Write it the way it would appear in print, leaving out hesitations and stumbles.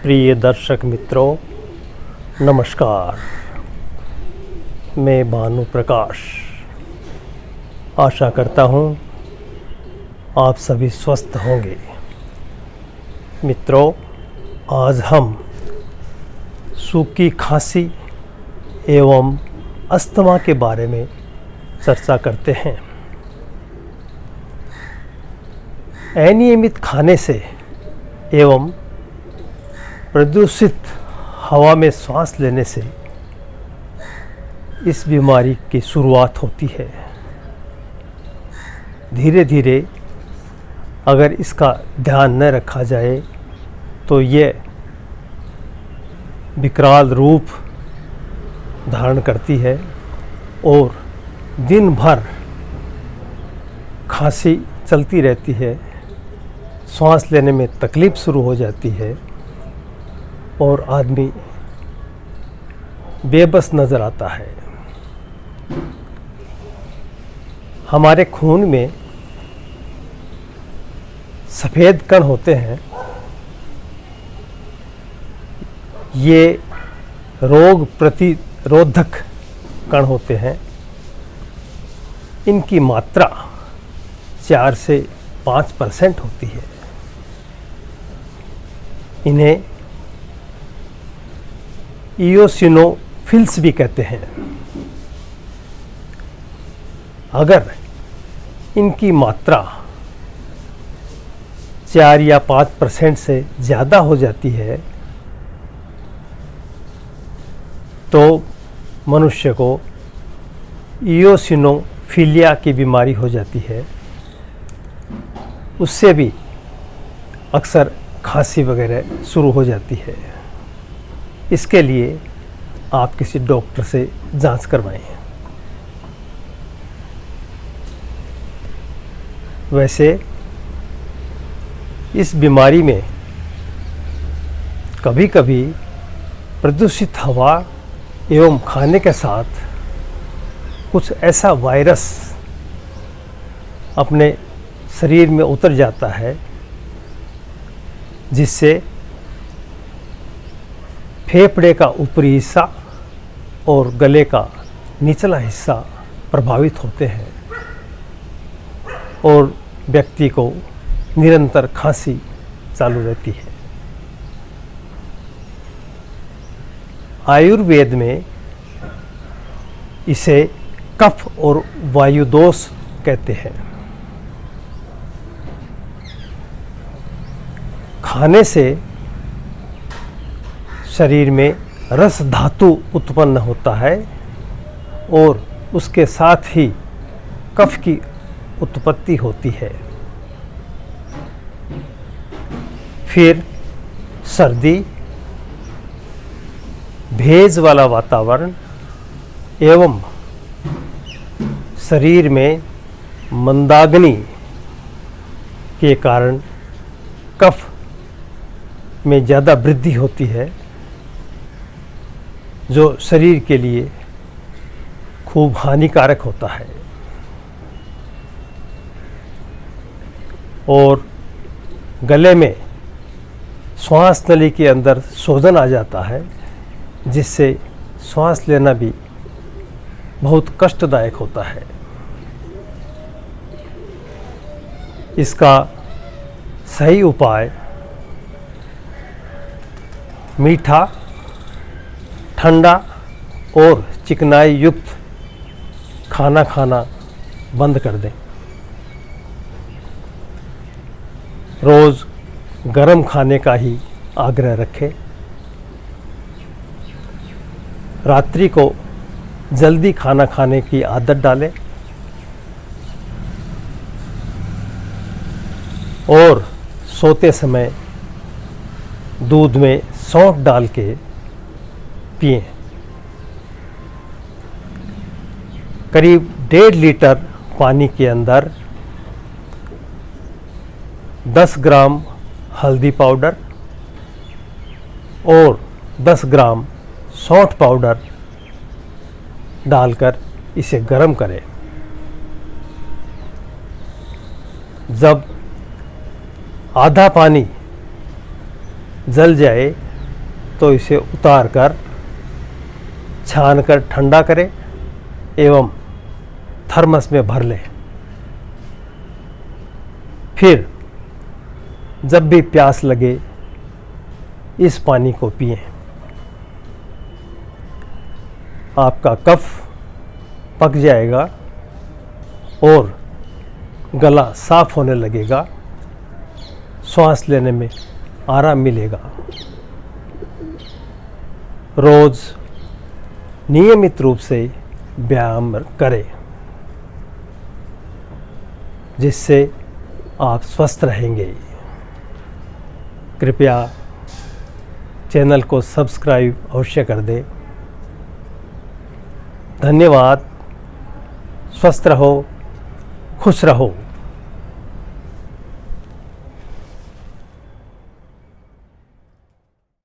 प्रिय दर्शक मित्रों, नमस्कार। मैं भानु प्रकाश आशा करता हूँ आप सभी स्वस्थ होंगे। मित्रों, आज हम सूखी खांसी एवं अस्थमा के बारे में चर्चा करते हैं। अनियमित खाने से एवं प्रदूषित हवा में सांस लेने से इस बीमारी की शुरुआत होती है। धीरे धीरे अगर इसका ध्यान न रखा जाए तो ये विकराल रूप धारण करती है और दिन भर खांसी चलती रहती है, सांस लेने में तकलीफ़ शुरू हो जाती है और आदमी बेबस नज़र आता है। हमारे खून में सफ़ेद कण होते हैं। ये रोग प्रतिरोधक कण होते हैं। इनकी मात्रा 4 से 5% होती है। इन्हें इयोसिनोफिल्स भी कहते हैं। अगर इनकी मात्रा 4 या 5% से ज़्यादा हो जाती है तो मनुष्य को इयोसिनोफिलिया की बीमारी हो जाती है। उससे भी अक्सर खांसी वगैरह शुरू हो जाती है। इसके लिए आप किसी डॉक्टर से जांच करवाएं। वैसे इस बीमारी में कभी कभी प्रदूषित हवा एवं खाने के साथ कुछ ऐसा वायरस अपने शरीर में उतर जाता है जिससे फेफड़े का ऊपरी हिस्सा और गले का निचला हिस्सा प्रभावित होते हैं और व्यक्ति को निरंतर खांसी चालू रहती है। आयुर्वेद में इसे कफ और वायु दोष कहते हैं। खाने से शरीर में रस धातु उत्पन्न होता है और उसके साथ ही कफ की उत्पत्ति होती है। फिर सर्दी, भेज वाला वातावरण एवं शरीर में मंदाग्नि के कारण कफ में ज़्यादा वृद्धि होती है, जो शरीर के लिए खूब हानिकारक होता है। और गले में श्वास नली के अंदर सूजन आ जाता है जिससे श्वास लेना भी बहुत कष्टदायक होता है। इसका सही उपाय मीठा, ठंडा और चिकनाई युक्त खाना खाना बंद कर दें। रोज़ गर्म खाने का ही आग्रह रखें। रात्रि को जल्दी खाना खाने की आदत डालें और सोते समय दूध में सौंफ डाल के पिएं। करीब 1.5 लीटर पानी के अंदर 10 ग्राम हल्दी पाउडर और 10 ग्राम सौंठ पाउडर डालकर इसे गर्म करें। जब आधा पानी जल जाए तो इसे उतार कर छान कर ठंडा करें एवं थर्मस में भर लें। फिर जब भी प्यास लगे इस पानी को पिएं। आपका कफ पक जाएगा और गला साफ होने लगेगा, सांस लेने में आराम मिलेगा। रोज नियमित रूप से व्यायाम करें जिससे आप स्वस्थ रहेंगे। कृपया चैनल को सब्सक्राइब अवश्य कर दें। धन्यवाद। स्वस्थ रहो, खुश रहो।